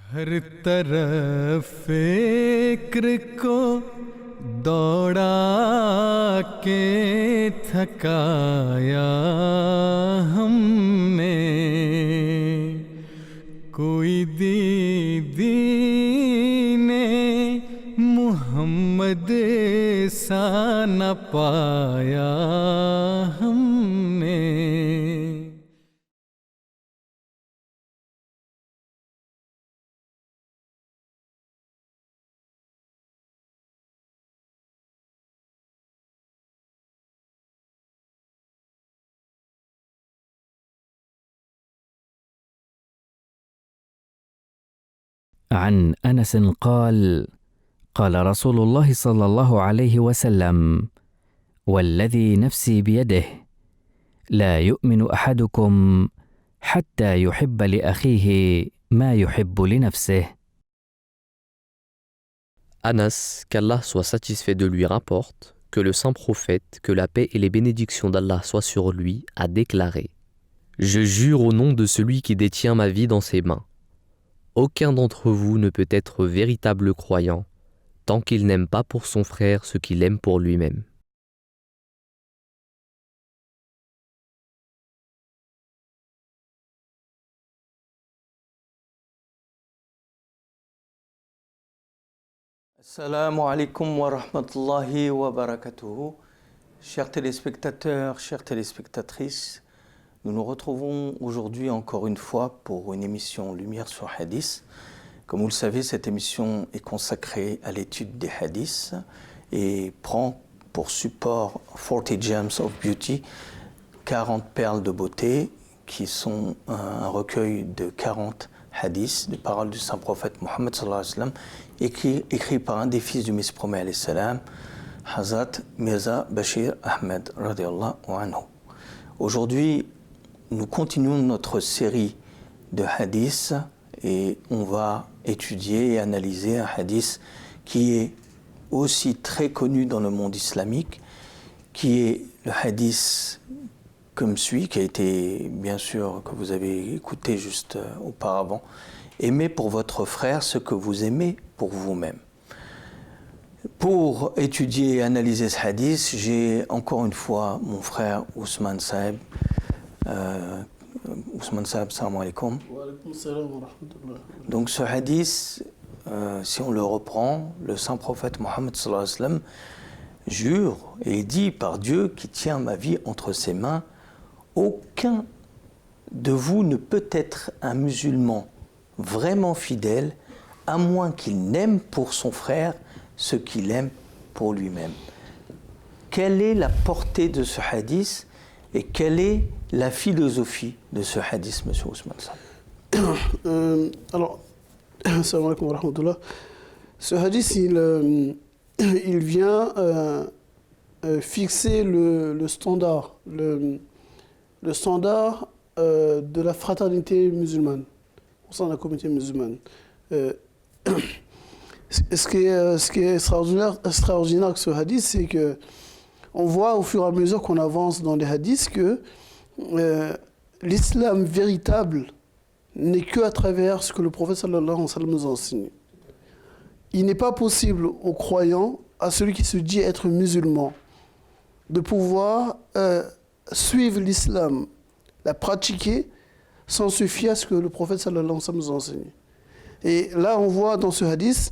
हर तरफ फिक्र को दौड़ा के थकाया हमने, कोई दीने मुहम्मद सा न पाया हमने। عن أنس قال: قال رسول الله صلى الله عليه وسلم: والذي نفسي بيده لا يؤمن أحدكم حتى يحب لأخيه ما يحب لنفسه. Anas, qu'Allah soit satisfait de lui, rapporte que le saint prophète, que la paix et les bénédictions d'Allah soient sur lui, a déclaré: Je jure au nom de celui qui détient ma vie dans ses mains. Aucun d'entre vous ne peut être véritable croyant tant qu'il n'aime pas pour son frère ce qu'il aime pour lui-même. Assalamu alaikum wa rahmatullahi wa barakatuhu. Chers téléspectateurs, chères téléspectatrices, nous nous retrouvons aujourd'hui encore une fois pour une émission Lumière sur Hadith. Comme vous le savez, cette émission est consacrée à l'étude des hadiths et prend pour support 40 Gems of Beauty, 40 perles de beauté, qui sont un recueil de 40 hadiths, des paroles du saint prophète Mohammed sallallahu alayhi wa sallam, écrit par un des fils du Messie promis alayhi salam, Hazrat Mirza Bashir Ahmed radiallahu anhu. Aujourd'hui, nous continuons notre série de hadiths et on va étudier et analyser un hadith qui est aussi très connu dans le monde islamique, qui est le hadith comme suit, qui a été, bien sûr, que vous avez écouté juste auparavant: aimez pour votre frère ce que vous aimez pour vous-même. Pour étudier et analyser ce hadith, j'ai encore une fois mon frère Ousmane Saeb. Ousmane Saeb, salam alaikum. Wa alaikum salam wa rahmatullah. Donc ce hadith, si on le reprend, le saint prophète Mohammed sallallahu alayhi wa sallam jure et dit par Dieu qui tient ma vie entre ses mains: aucun de vous ne peut être un musulman vraiment fidèle à moins qu'il n'aime pour son frère ce qu'il aime pour lui-même. Quelle est la portée de ce hadith et quelle est la philosophie de ce hadith, monsieur Ousmane Saeb? Alors, salam alaikum wa rahmatullah. Ce hadith, il vient fixer le standard, le standard de la fraternité musulmane, au sein de la communauté musulmane. Ce qui est extraordinaire avec ce hadith, c'est que on voit au fur et à mesure qu'on avance dans les hadiths que l'islam véritable n'est qu'à travers ce que le prophète sallallahu alayhi wa sallam nous enseigne. Il n'est pas possible aux croyants, à celui qui se dit être musulman, de pouvoir suivre l'islam, la pratiquer, sans se fier à ce que le prophète sallallahu alayhi wa sallam nous enseigne. Et là, on voit dans ce hadith,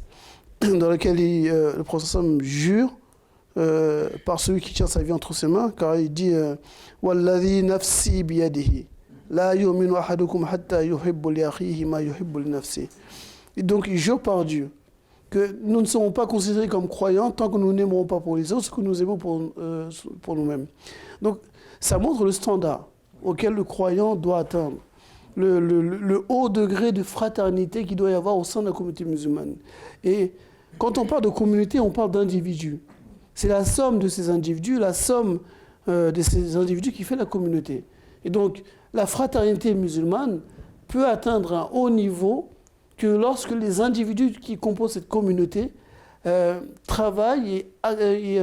dans lequel le prophète sallallahu alayhi wa sallam jure par celui qui tient sa vie entre ses mains, car il dit Walladhi nafsi biyadihi la yu'minu ahadukum hatta yuhibbu li akhihi ma yuhibbu li nafsi. Et donc il jure par Dieu que nous ne serons pas considérés comme croyants tant que nous n'aimerons pas pour les autres ce que nous aimons pour nous-mêmes. Donc ça montre le standard auquel le croyant doit atteindre, le haut degré de fraternité qu'il doit y avoir au sein de la communauté musulmane. Et quand on parle de communauté, on parle d'individus. C'est la somme de ces individus, la somme de ces individus qui fait la communauté. Et donc, la fraternité musulmane peut atteindre un haut niveau que lorsque les individus qui composent cette communauté travaillent et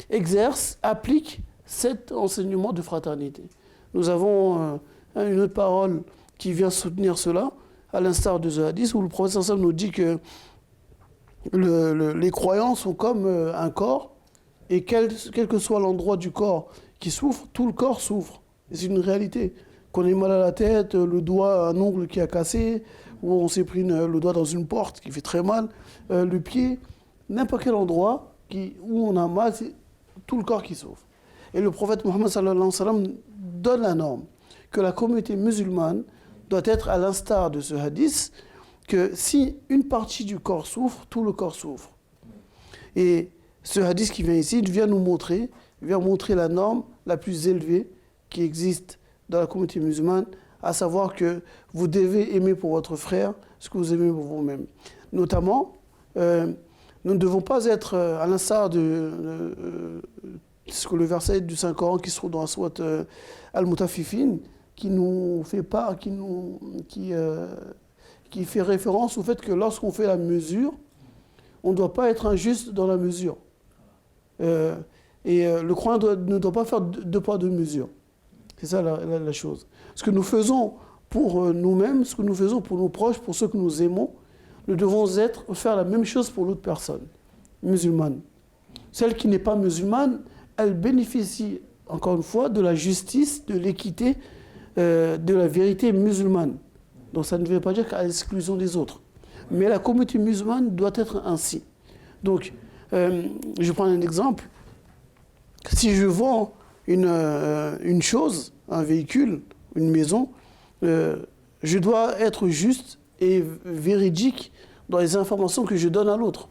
exercent, appliquent cet enseignement de fraternité. Nous avons une autre parole qui vient soutenir cela, à l'instar de ce hadith où le prophète sallam nous dit que les croyants sont comme un corps, et quel que soit l'endroit du corps qui souffre, tout le corps souffre. Et c'est une réalité. Qu'on ait mal à la tête, le doigt, un ongle qui a cassé, ou on s'est pris le doigt dans une porte qui fait très mal, le pied, n'importe quel endroit où on a mal, c'est tout le corps qui souffre. Et le prophète Mohammed sallallahu alayhi wa sallam donne la norme que la communauté musulmane doit être à l'instar de ce hadith, que si une partie du corps souffre, tout le corps souffre. Et ce hadith qui vient ici, il vient montrer la norme la plus élevée qui existe dans la communauté musulmane, à savoir que vous devez aimer pour votre frère ce que vous aimez pour vous-même. Notamment, nous ne devons pas être à l'instar de ce que le verset du Saint-Coran qui se trouve dans la sourate Al-Mutaffifin, qui fait référence au fait que lorsqu'on fait la mesure, on ne doit pas être injuste dans la mesure. Le croyant ne doit pas faire deux poids, deux mesures. C'est ça la chose. Ce que nous faisons pour nous-mêmes, ce que nous faisons pour nos proches, pour ceux que nous aimons, nous devons faire la même chose pour l'autre personne musulmane. Celle qui n'est pas musulmane, elle bénéficie, encore une fois, de la justice, de l'équité, de la vérité musulmane. Donc ça ne veut pas dire qu'à l'exclusion des autres. Mais la communauté musulmane doit être ainsi. Donc, je prends un exemple. Si je vends une chose, un véhicule, une maison, je dois être juste et véridique dans les informations que je donne à l'autre.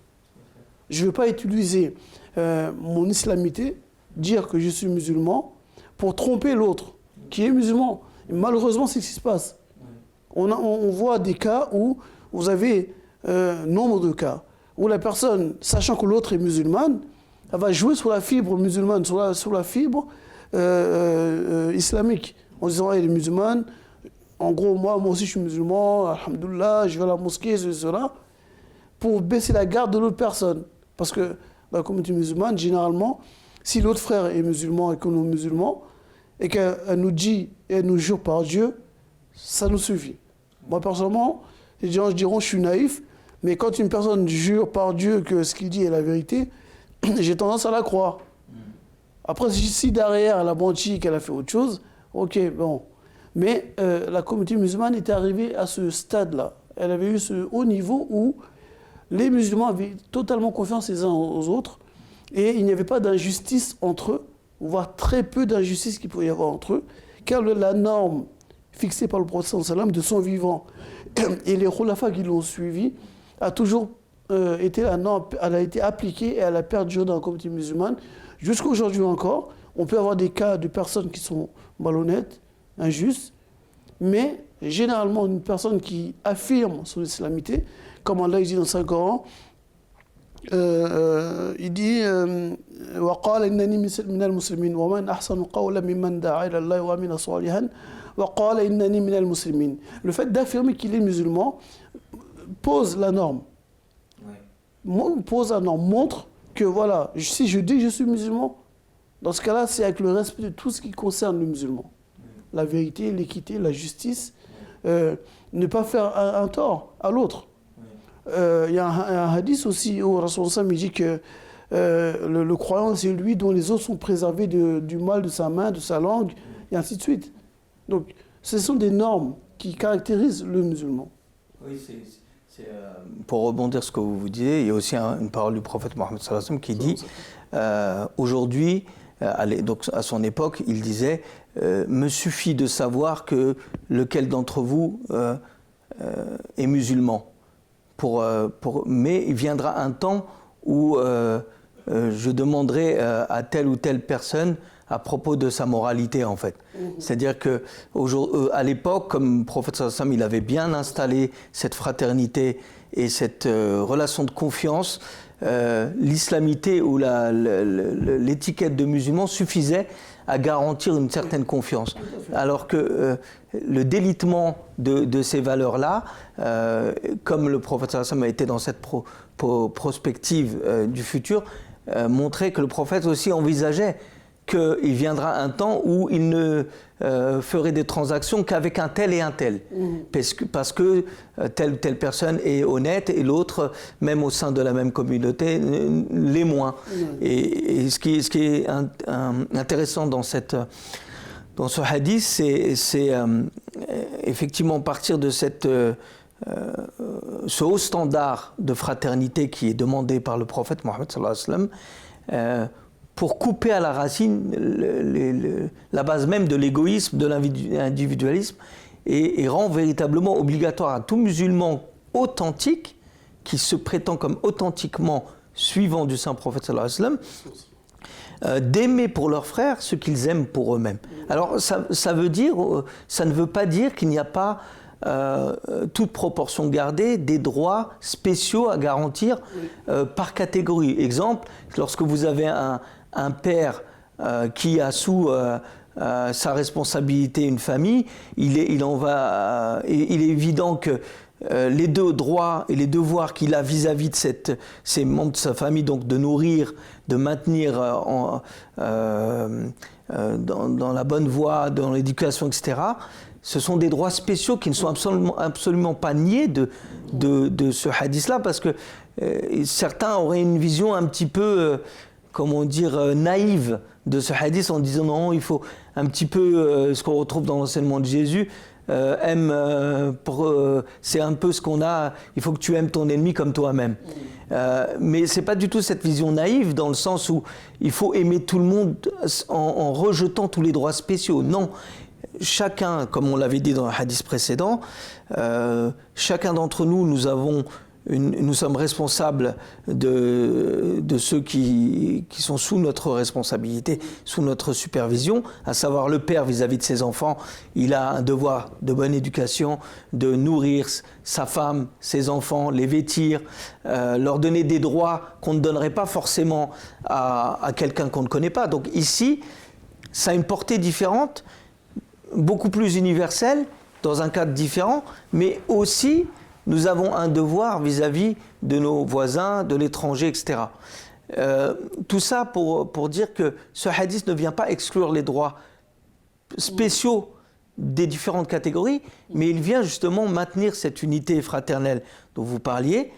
Je ne veux pas utiliser mon islamité, dire que je suis musulman, pour tromper l'autre qui est musulman. Et malheureusement, c'est ce qui se passe. On voit des cas où vous avez nombre de cas où la personne, sachant que l'autre est musulmane, elle va jouer sur la fibre musulmane, sur la fibre islamique, en disant elle est musulmane, en gros moi aussi je suis musulman, alhamdoulilah, je vais à la mosquée, cela, pour baisser la garde de l'autre personne. Parce que dans la communauté musulmane, généralement, si l'autre frère est musulman et que nous sommes musulmans, et qu'elle nous dit et elle nous jure par Dieu, ça nous suffit. Moi personnellement, les gens diront je suis naïf, mais quand une personne jure par Dieu que ce qu'il dit est la vérité, j'ai tendance à la croire. Après, si derrière elle a menti, qu'elle a fait autre chose, ok, bon. Mais la communauté musulmane était arrivée à ce stade-là. Elle avait eu ce haut niveau où les musulmans avaient totalement confiance les uns aux autres et il n'y avait pas d'injustice entre eux, voire très peu d'injustice qu'il pouvait y avoir entre eux, car la norme fixée par le prophète sallam de son vivant et les khulafas qui l'ont suivi a toujours été la norme, elle a été appliquée et elle a perduré dans la communauté musulmane. Jusqu'à aujourd'hui encore, on peut avoir des cas de personnes qui sont malhonnêtes, injustes, mais généralement une personne qui affirme son islamité, comme Allah dit dans le Saint-Coran, il dit وَقَالَ إِنَّنِي مِنَ الْمُسْلِمِينَ وَمَنْ أَحْسَنُ قَوْلًا مِمَّنْ دَعَا إِلَى اللَّهِ وَعَمِلَ صَالِحًا وَقَالَ إِنَّنِي مِنَ الْمُسْلِمِينَ. Le fait d'affirmer qu'il est musulman pose la norme. Pose la norme, montre que voilà, si je dis que je suis musulman, dans ce cas-là, c'est avec le respect de tout ce qui concerne le musulman. La vérité, l'équité, la justice, ne pas faire un tort à l'autre. Il y a un hadith aussi où Rasul Sam dit que le croyant, c'est lui dont les autres sont préservés du mal de sa main, de sa langue, et ainsi de suite. Donc, ce sont des normes qui caractérisent le musulman. Oui, pour rebondir sur ce que vous disiez, il y a aussi une parole du prophète Mohammed sallallahu alayhi wa sallam qui dit aujourd'hui, donc à son époque, il disait me suffit de savoir que lequel d'entre vous est musulman. Mais il viendra un temps où je demanderai à telle ou telle personne à propos de sa moralité en fait. C'est-à-dire qu'à l'époque, comme le prophète sallallahu alayhi wa sallam, il avait bien installé cette fraternité et cette relation de confiance, l'islamité ou l'étiquette de musulman suffisait à garantir une certaine confiance. Alors que le délitement de ces valeurs-là, comme le prophète sallallahu alayhi wa sallam a été dans cette prospective du futur, montrait que le prophète aussi envisageait qu'il viendra un temps où il ne ferait des transactions qu'avec un tel et un tel. Parce que telle ou telle personne est honnête et l'autre, même au sein de la même communauté, l'est moins. Et ce qui est intéressant dans ce hadith, c'est effectivement partir de ce haut standard de fraternité qui est demandé par le prophète Mohammed sallallahu alayhi wa sallam, pour couper à la racine la base même de l'égoïsme, de l'individualisme, et rend véritablement obligatoire à tout musulman authentique, qui se prétend comme authentiquement suivant du saint prophète sallallahu alayhi wa sallam, d'aimer pour leurs frères ce qu'ils aiment pour eux-mêmes. Alors ça ne veut pas dire qu'il n'y a pas toute proportion gardée des droits spéciaux à garantir par catégorie. Exemple, lorsque vous avez un père qui a sous sa responsabilité une famille, il est évident que les deux droits et les devoirs qu'il a vis-à-vis de ces membres de sa famille, donc de nourrir, de maintenir dans la bonne voie, dans l'éducation, etc., ce sont des droits spéciaux qui ne sont absolument pas niés de ce hadith-là, parce que certains auraient une vision un petit peu, comment dire, naïve de ce hadith, en disant non, il faut un petit peu ce qu'on retrouve dans l'enseignement de Jésus, c'est un peu ce qu'on a, il faut que tu aimes ton ennemi comme toi-même. Mais c'est pas du tout cette vision naïve, dans le sens où il faut aimer tout le monde en rejetant tous les droits spéciaux. Non. Chacun, comme on l'avait dit dans le hadith précédent, chacun d'entre nous, nous sommes responsables de ceux qui sont sous notre responsabilité, sous notre supervision, à savoir le père vis-à-vis de ses enfants. Il a un devoir de bonne éducation, de nourrir sa femme, ses enfants, les vêtir, leur donner des droits qu'on ne donnerait pas forcément à quelqu'un qu'on ne connaît pas. Donc ici, ça a une portée différente, beaucoup plus universelle, dans un cadre différent, mais aussi nous avons un devoir vis-à-vis de nos voisins, de l'étranger, etc. Tout ça pour dire que ce hadith ne vient pas exclure les droits spéciaux des différentes catégories, mais il vient justement maintenir cette unité fraternelle dont vous parliez.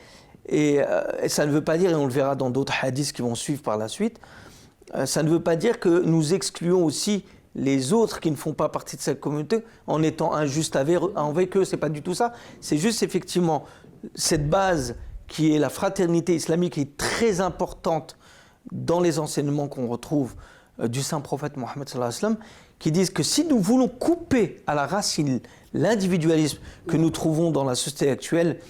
Et ça ne veut pas dire, et on le verra dans d'autres hadiths qui vont suivre par la suite, ça ne veut pas dire que nous excluons aussi les autres qui ne font pas partie de cette communauté en étant injustes avec eux. C'est pas du tout ça. C'est juste effectivement cette base qui est la fraternité islamique, qui est très importante dans les enseignements qu'on retrouve du saint prophète Mohammed sallallahu alayhi wa sallam, qui disent que si nous voulons couper à la racine l'individualisme que nous trouvons dans la société actuelle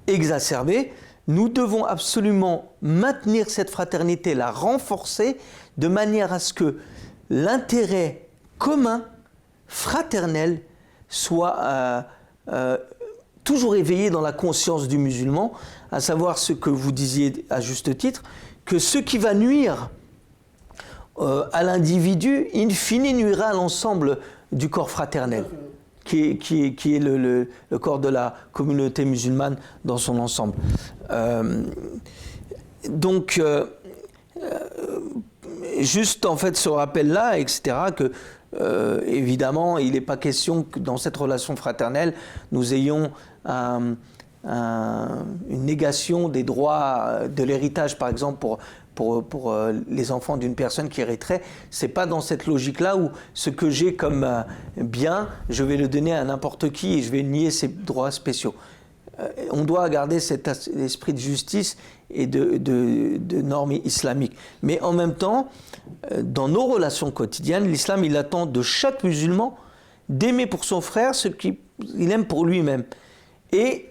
exacerbé, nous devons absolument maintenir cette fraternité, la renforcer de manière à ce que l'intérêt commun, fraternel, soit toujours éveillé dans la conscience du musulman, à savoir ce que vous disiez à juste titre, que ce qui va nuire à l'individu, in fine, nuira à l'ensemble du corps fraternel, qui est le corps de la communauté musulmane dans son ensemble. Donc, juste en fait ce rappel-là, etc., que évidemment il n'est pas question que dans cette relation fraternelle nous ayons une négation des droits de l'héritage, par exemple pour les enfants d'une personne qui hériterait. C'est pas dans cette logique-là où ce que j'ai comme bien, je vais le donner à n'importe qui et je vais nier ses droits spéciaux. On doit garder cet esprit de justice et de normes islamiques. Mais en même temps, dans nos relations quotidiennes, l'islam, il attend de chaque musulman d'aimer pour son frère ce qu'il aime pour lui-même. Et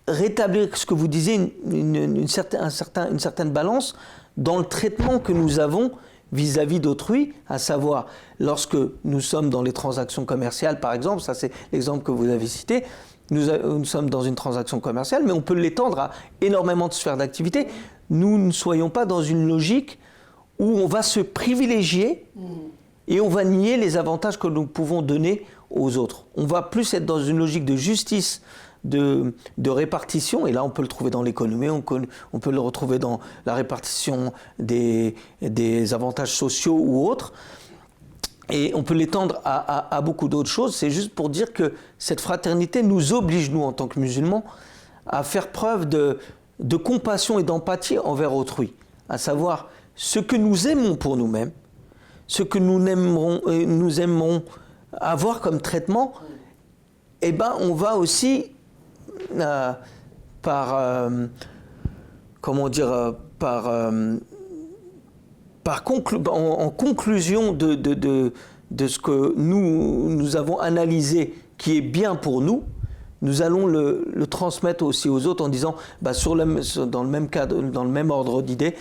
rétablir, ce que vous disiez, une certaine balance dans le traitement que nous avons vis-à-vis d'autrui, à savoir, lorsque nous sommes dans les transactions commerciales, par exemple, ça c'est l'exemple que vous avez cité, nous sommes dans une transaction commerciale, mais on peut l'étendre à énormément de sphères d'activité. Nous ne soyons pas dans une logique où on va se privilégier et on va nier les avantages que nous pouvons donner aux autres. On va plus être dans une logique de justice de répartition, et là on peut le trouver dans l'économie, on peut le retrouver dans la répartition des avantages sociaux ou autres, et on peut l'étendre à beaucoup d'autres choses. C'est juste pour dire que cette fraternité nous oblige, nous en tant que musulmans, à faire preuve de compassion et d'empathie envers autrui, à savoir ce que nous aimons pour nous-mêmes, ce que nous aimerons avoir comme traitement, eh ben on va aussi en conclusion de ce que nous avons analysé qui est bien pour nous, nous allons le transmettre aussi aux autres en disant, dans le même cadre, dans le même ordre d'idées,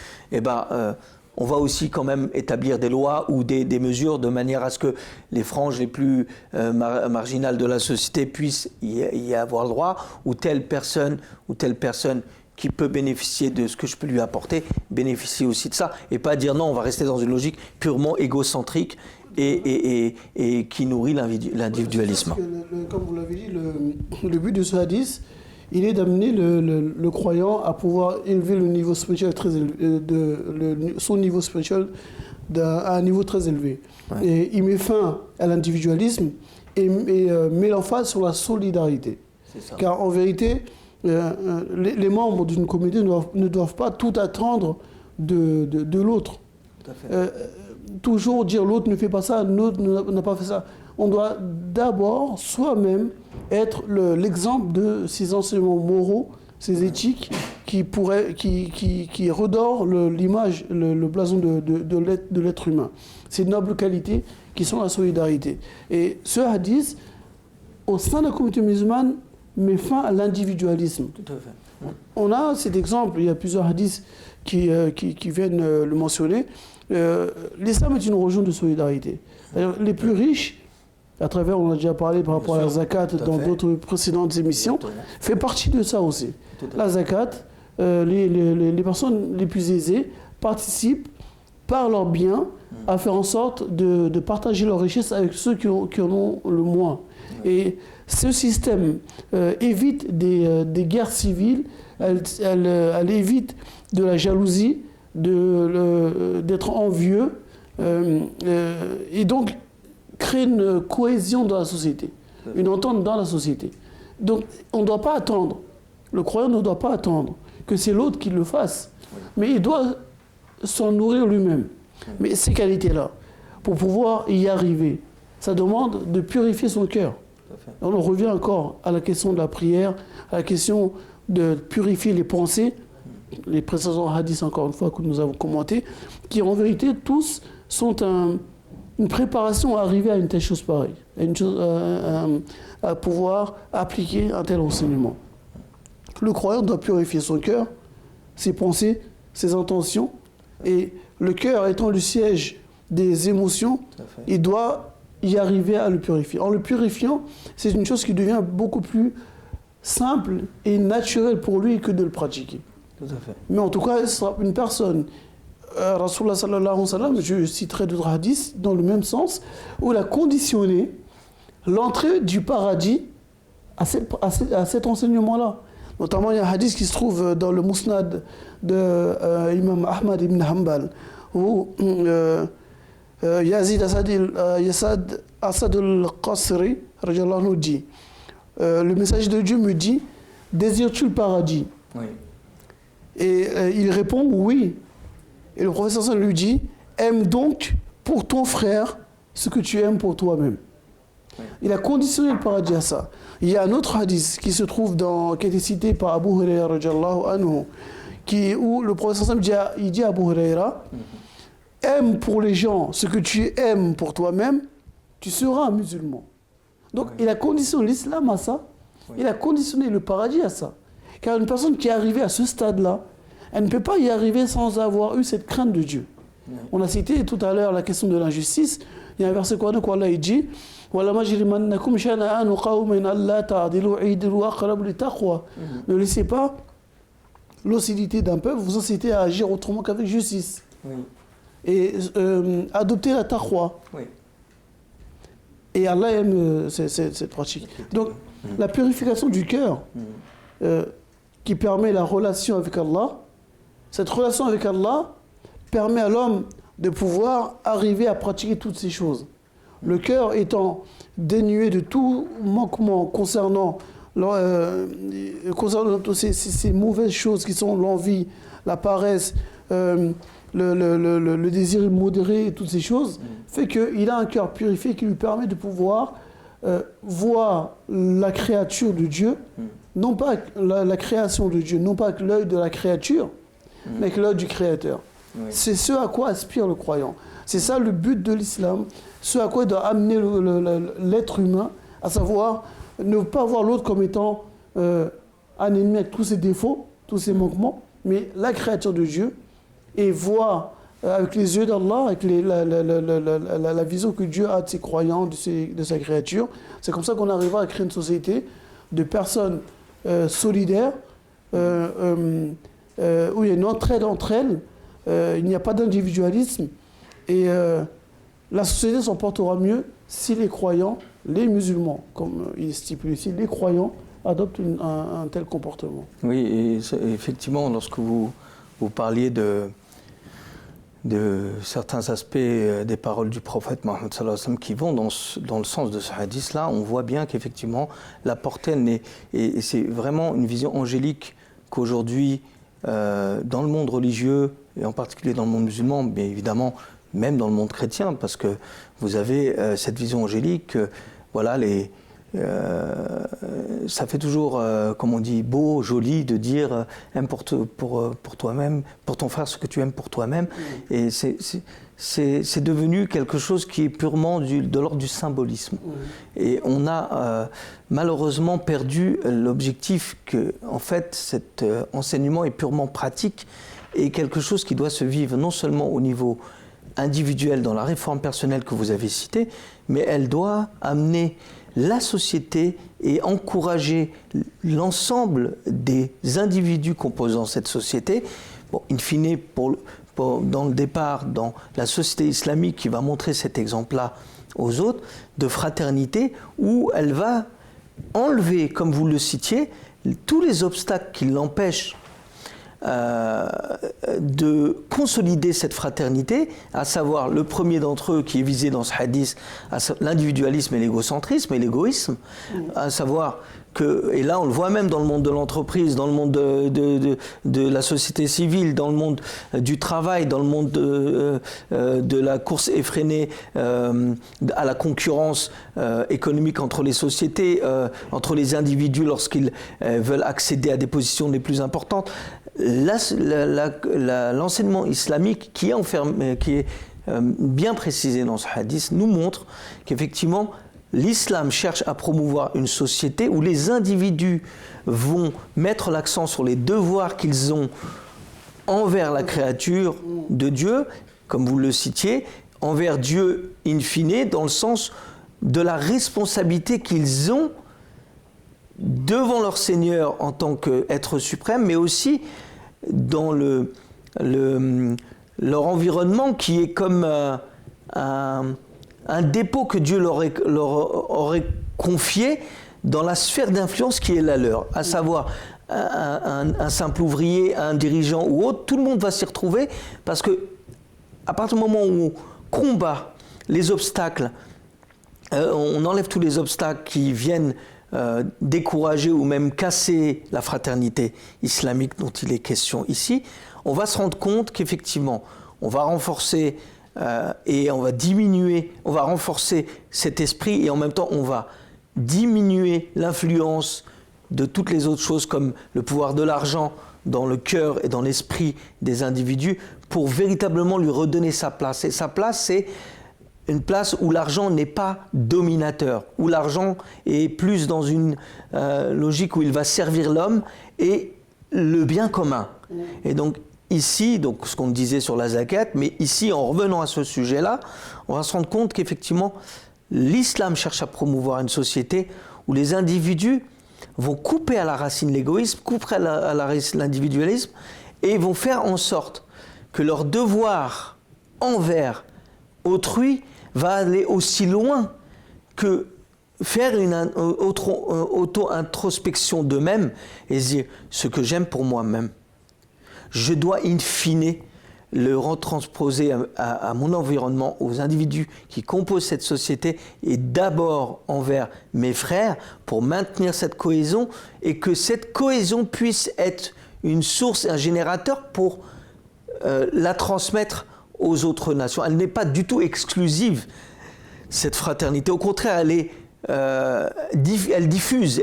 on va aussi quand même établir des lois ou des mesures de manière à ce que les franges les plus marginales de la société puissent y avoir le droit, ou telle personne qui peut bénéficier de ce que je peux lui apporter, bénéficier aussi de ça, et pas dire non, on va rester dans une logique purement égocentrique et qui nourrit l'individualisme. Comme vous l'avez dit, le but de ce hadith, il est d'amener le croyant à pouvoir élever le niveau spirituel très élevé, son niveau spirituel à un niveau très élevé. Ouais. Et il met fin à l'individualisme et met l'emphase sur la solidarité. Car en vérité, les membres d'une communauté ne doivent pas tout attendre de l'autre. Toujours dire l'autre ne fait pas ça, l'autre n'a pas fait ça. On doit d'abord soi-même être l'exemple de ces enseignements moraux, ces éthiques qui redorent l'image, le blason de l'être humain. Ces nobles qualités qui sont la solidarité. Et ce hadith, au sein de la communauté musulmane, met fin à l'individualisme. Tout à fait. On a cet exemple, il y a plusieurs hadiths qui viennent le mentionner. L'islam est une religion de solidarité. Les plus riches, à travers, on a déjà parlé par rapport à la zakat dans d'autres précédentes émissions, fait partie de ça aussi. La zakat, les personnes les plus aisées participent par leurs biens à faire en sorte de partager leur richesse avec ceux qui en ont le moins. Et ce système évite des guerres civiles, elle évite de la jalousie, d'être envieux, et donc crée une cohésion dans la société, une entente dans la société. Donc on ne doit pas attendre, le croyant ne doit pas attendre que c'est l'autre qui le fasse, mais il doit s'en nourrir lui-même. Mais ces qualités-là, pour pouvoir y arriver, ça demande de purifier son cœur. On revient encore à la question de la prière, à la question de purifier les pensées, les précédents hadiths, encore une fois, que nous avons commentés, qui en vérité tous sont une préparation à arriver à une telle chose pareille, à pouvoir appliquer un tel enseignement. Le croyant doit purifier son cœur, ses pensées, ses intentions, et le cœur étant le siège des émotions, il doit y arriver à le purifier. En le purifiant, c'est une chose qui devient beaucoup plus simple et naturelle pour lui que de le pratiquer. Tout à fait. Mais en tout cas, ce sera une personne, Rasulullah sallallahu alayhi wa sallam, je citerai d'autres hadiths dans le même sens, où il a conditionné l'entrée du paradis à cet enseignement-là. Notamment, il y a un hadith qui se trouve dans le Musnad de Imam Ahmad ibn Hanbal, où Yazid Asad al-Qasri dit, le messager de Dieu me dit, désires-tu le paradis? Oui. Et il répond oui. Et le professeur lui dit, aime donc pour ton frère ce que tu aimes pour toi-même. Oui. Il a conditionné le paradis à ça. Il y a un autre hadith qui se trouve qui a été cité par Abu Huraira radhiyallahu anhu, où le professeur il dit à Abu Huraira, aime pour les gens ce que tu aimes pour toi-même, tu seras un musulman. Donc il a conditionné l'islam à ça, il a conditionné le paradis à ça. Car une personne qui est arrivée à ce stade-là, elle ne peut pas y arriver sans avoir eu cette crainte de Dieu. On a cité tout à l'heure la question de l'injustice. Il y a un verset où Allah dit ne laissez pas l'hostilité d'un peuple vous inciter à agir autrement qu'avec justice. Oui. Et adopter la taqwa. Oui. Et Allah aime cette pratique. Donc, La purification du cœur qui permet la relation avec Allah. Cette relation avec Allah permet à l'homme de pouvoir arriver à pratiquer toutes ces choses. Le cœur étant dénué de tout manquement concernant toutes ces mauvaises choses qui sont l'envie, la paresse, le désir immodéré et toutes ces choses, fait qu'il a un cœur purifié qui lui permet de pouvoir voir la créature de Dieu, non pas la création de Dieu, non pas avec l'œil de la créature, mais avec l'œil du Créateur. Oui. C'est ce à quoi aspire le croyant. C'est ça le but de l'islam, ce à quoi il doit amener l'être humain, à savoir ne pas voir l'autre comme étant un ennemi avec tous ses défauts, tous ses manquements, mais la créature de Dieu, et voir avec les yeux d'Allah, avec la vision que Dieu a de ses croyants, de sa créature. C'est comme ça qu'on arrivera à créer une société de personnes solidaires, où il y a une entraide entre elles, il n'y a pas d'individualisme, et la société s'en portera mieux si les croyants, les musulmans, comme il est stipulé ici, les croyants adoptent un tel comportement. Oui, et effectivement, lorsque vous parliez de certains aspects des paroles du prophète Mohammed sallallahu alayhi wa sallam qui vont dans le sens de ce hadith-là, on voit bien qu'effectivement, la portée, et c'est vraiment une vision angélique qu'aujourd'hui, dans le monde religieux, et en particulier dans le monde musulman, mais évidemment, même dans le monde chrétien, parce que vous avez cette vision angélique, voilà, ça fait toujours, comme on dit, beau, joli de dire aime pour toi-même, pour ton frère ce que tu aimes pour toi-même. Et c'est devenu quelque chose qui est purement de l'ordre du symbolisme. Et on a malheureusement perdu l'objectif que, en fait, cet enseignement est purement pratique et quelque chose qui doit se vivre non seulement au niveau individuel dans la réforme personnelle que vous avez citée, mais elle doit amener la société et encourager l'ensemble des individus composant cette société. Bon, in fine, dans le départ, dans la société islamique qui va montrer cet exemple-là aux autres, de fraternité, où elle va enlever, comme vous le citiez, tous les obstacles qui l'empêchent de consolider cette fraternité, à savoir le premier d'entre eux qui est visé dans ce hadith, l'individualisme et l'égocentrisme et l'égoïsme, à savoir que, et là on le voit même dans le monde de l'entreprise, dans le monde de la société civile, dans le monde du travail, dans le monde de la course effrénée à la concurrence économique entre les sociétés, entre les individus lorsqu'ils veulent accéder à des positions les plus importantes. L'enseignement islamique qui est bien précisé dans ce hadith nous montre qu'effectivement l'islam cherche à promouvoir une société où les individus vont mettre l'accent sur les devoirs qu'ils ont envers la créature de Dieu, comme vous le citiez, envers Dieu in fine, dans le sens de la responsabilité qu'ils ont devant leur Seigneur en tant qu'être suprême, mais aussi dans leur environnement qui est comme un dépôt que Dieu leur aurait confié dans la sphère d'influence qui est la leur, à savoir un simple ouvrier, un dirigeant ou autre, tout le monde va s'y retrouver parce que à partir du moment où on combat les obstacles, on enlève tous les obstacles qui viennent décourager ou même casser la fraternité islamique dont il est question ici, on va se rendre compte qu'effectivement, on va renforcer et on va renforcer cet esprit et en même temps on va diminuer l'influence de toutes les autres choses comme le pouvoir de l'argent dans le cœur et dans l'esprit des individus pour véritablement lui redonner sa place. Et sa place, c'est une place où l'argent n'est pas dominateur, où l'argent est plus dans une logique où il va servir l'homme et le bien commun. Et donc ici, donc ce qu'on disait sur la zakat, mais ici en revenant à ce sujet-là, on va se rendre compte qu'effectivement l'islam cherche à promouvoir une société où les individus vont couper à la racine l'égoïsme, couper à la racine l'individualisme et vont faire en sorte que leur devoir envers autrui va aller aussi loin que faire une auto-introspection d'eux-mêmes et se dire ce que j'aime pour moi-même, je dois in fine le retransposer à mon environnement, aux individus qui composent cette société et d'abord envers mes frères pour maintenir cette cohésion et que cette cohésion puisse être une source, un générateur pour la transmettre aux autres nations. Elle n'est pas du tout exclusive, cette fraternité. Au contraire, elle diffuse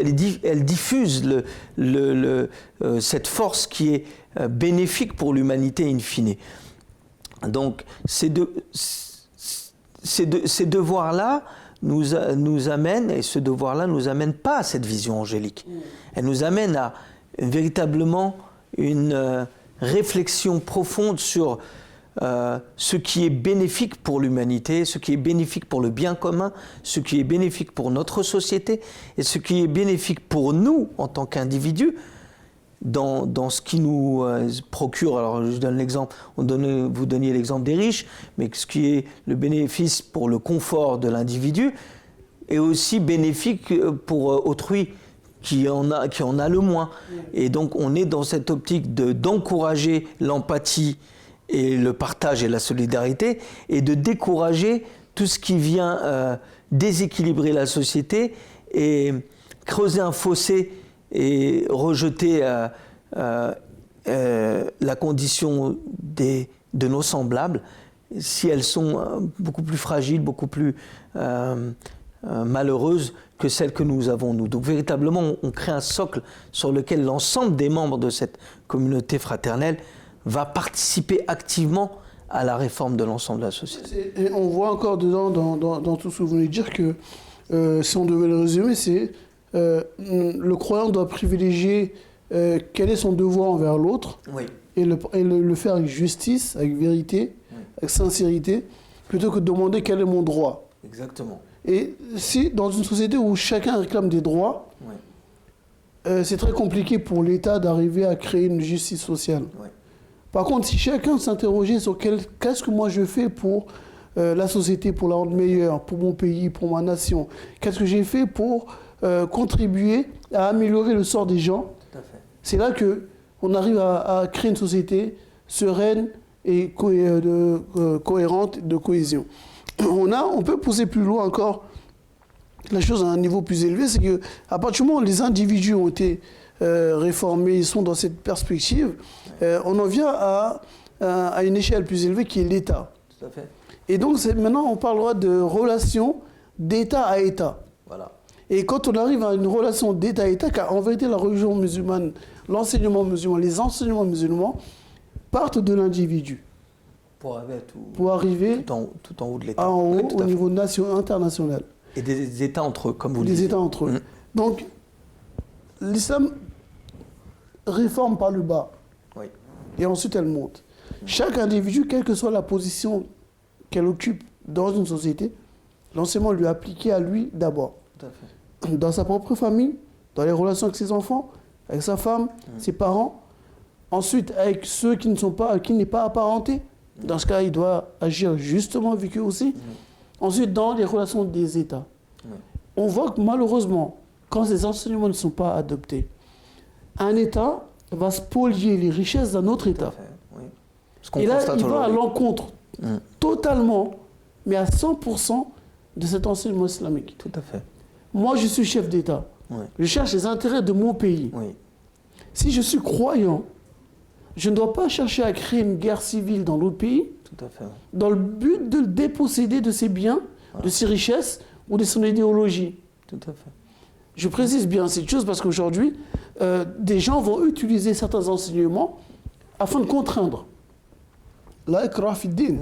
cette force qui est bénéfique pour l'humanité in fine. Donc ces devoirs-là nous amènent, et ce devoir-là ne nous amène pas à cette vision angélique. Elle nous amène à véritablement une réflexion profonde sur ce qui est bénéfique pour l'humanité, ce qui est bénéfique pour le bien commun, ce qui est bénéfique pour notre société et ce qui est bénéfique pour nous en tant qu'individus dans ce qui nous procure. Alors je donne l'exemple, vous donniez l'exemple des riches, mais ce qui est le bénéfice pour le confort de l'individu est aussi bénéfique pour autrui qui en a le moins. Et donc on est dans cette optique d'encourager l'empathie et le partage et la solidarité, et de décourager tout ce qui vient déséquilibrer la société et creuser un fossé et rejeter la condition de nos semblables, si elles sont beaucoup plus fragiles, beaucoup plus malheureuses que celles que nous avons, nous. Donc véritablement, on crée un socle sur lequel l'ensemble des membres de cette communauté fraternelle va participer activement à la réforme de l'ensemble de la société. Et on voit encore dedans, dans tout ce que vous venez de dire, que si on devait le résumer, c'est le croyant doit privilégier quel est son devoir envers l'autre, oui, et le faire avec justice, avec vérité, oui, avec sincérité, plutôt que de demander quel est mon droit. Exactement. Et si dans une société où chacun réclame des droits, oui, c'est très compliqué pour l'État d'arriver à créer une justice sociale. Oui. Par contre, si chacun s'interrogeait sur qu'est-ce que moi je fais pour la société, pour la rendre meilleure, pour mon pays, pour ma nation, qu'est-ce que j'ai fait pour contribuer à améliorer le sort des gens, c'est là qu'on arrive à créer une société sereine et cohérente, de cohésion. On peut pousser plus loin encore la chose à un niveau plus élevé, c'est qu'à partir du moment où les individus ont été réformés, ils sont dans cette perspective, on en vient à une échelle plus élevée qui est l'État. Tout à fait. Et donc maintenant on parlera de relation d'État à État. Voilà. Et quand on arrive à une relation d'État à État, car en vérité la religion musulmane, l'enseignement musulman, les enseignements musulmans partent de l'individu. Pour arriver tout en haut de l'État. En haut, au niveau international. Et des États entre eux, comme vous le dites. Des États entre eux. Donc, l'islam réforme par le bas. Oui. Et ensuite, elle monte. Chaque individu, quelle que soit la position qu'elle occupe dans une société, l'enseignement lui est appliqué à lui d'abord. Tout à fait. Dans sa propre famille, dans les relations avec ses enfants, avec sa femme, ses parents. Ensuite, avec ceux qui n'est pas apparenté. Dans ce cas, il doit agir justement avec eux aussi. Ensuite, dans les relations des États. On voit que malheureusement, quand ces enseignements ne sont pas adoptés, un État va spolier les richesses d'un autre État. Oui. Et là, il va à l'encontre totalement, mais à 100% de cet enseignement islamique. Tout à fait. Moi, je suis chef d'État. Oui. Je cherche les intérêts de mon pays. Oui. Si je suis croyant, je ne dois pas chercher à créer une guerre civile dans l'autre pays, tout à fait, dans le but de le déposséder de ses biens, de ses richesses ou de son idéologie. Tout à fait. Je précise bien cette chose parce qu'aujourd'hui, des gens vont utiliser certains enseignements afin de contraindre. La ikrah fi din.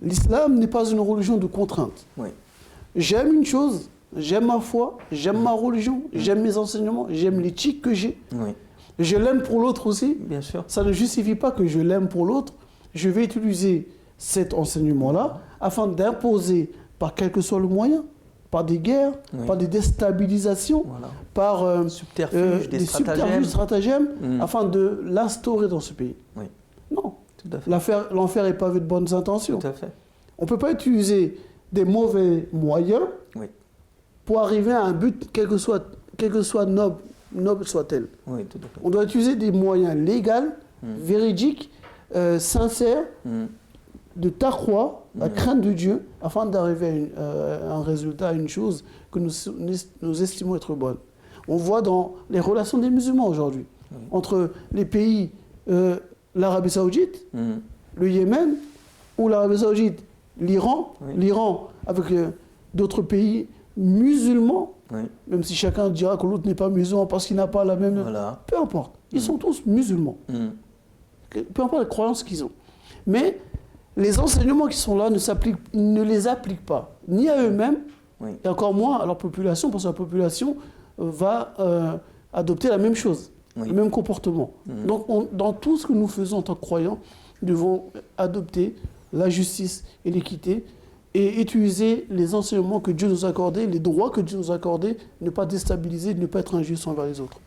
L'islam n'est pas une religion de contrainte. Oui. J'aime une chose, j'aime ma foi, j'aime ma religion, j'aime mes enseignements, j'aime l'éthique que j'ai. Oui. Je l'aime pour l'autre aussi. Bien sûr. Ça ne justifie pas que je l'aime pour l'autre. Je vais utiliser cet enseignement-là afin d'imposer, par quel que soit le moyen, par des guerres, par des déstabilisations, par des subterfuges, stratagèmes, afin de l'instaurer dans ce pays. Oui. Non. Tout à fait. L'enfer est pavé de bonnes intentions. Tout à fait. On ne peut pas utiliser des mauvais moyens pour arriver à un but, quel que soit noble soit-elle. Oui, tout à fait. On doit utiliser des moyens légaux, véridiques, sincères, de taqwa, la crainte de Dieu, afin d'arriver à un résultat, à une chose que nous estimons être bonne. On voit dans les relations des musulmans aujourd'hui, entre les pays, l'Arabie Saoudite, le Yémen, ou l'Arabie Saoudite, l'Iran, l'Iran avec d'autres pays musulmans, même si chacun dira que l'autre n'est pas musulman parce qu'il n'a pas la même... Voilà. Peu importe, ils sont tous musulmans. Peu importe la croyance qu'ils ont. Mais les enseignements qui sont là ne les appliquent pas, ni à eux-mêmes, et encore moins à leur population, parce que la population va adopter la même chose, le même comportement. Donc dans tout ce que nous faisons en tant que croyants, nous devons adopter la justice et l'équité et utiliser les enseignements que Dieu nous a accordés, les droits que Dieu nous a accordés, ne pas déstabiliser, ne pas être injuste envers les autres.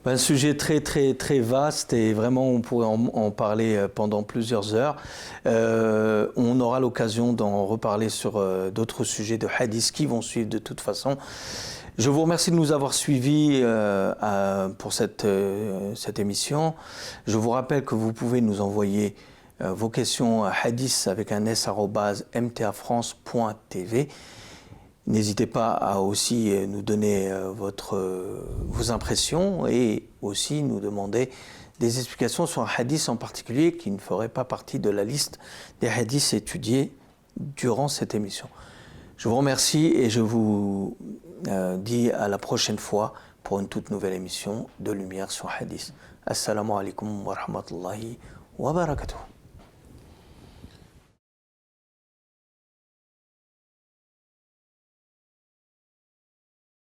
Un sujet très très très vaste et vraiment on pourrait en parler pendant plusieurs heures. On aura l'occasion d'en reparler sur d'autres sujets de hadith qui vont suivre de toute façon. Je vous remercie de nous avoir suivis pour cette émission. Je vous rappelle que vous pouvez nous envoyer vos questions hadith avec un s @mtafrance.tv. N'hésitez pas à aussi nous donner vos impressions et aussi nous demander des explications sur un hadith en particulier qui ne ferait pas partie de la liste des hadiths étudiés durant cette émission. Je vous remercie et je vous dis à la prochaine fois pour une toute nouvelle émission de Lumière sur Hadith. Assalamu alaikum wa rahmatullahi wa barakatuh.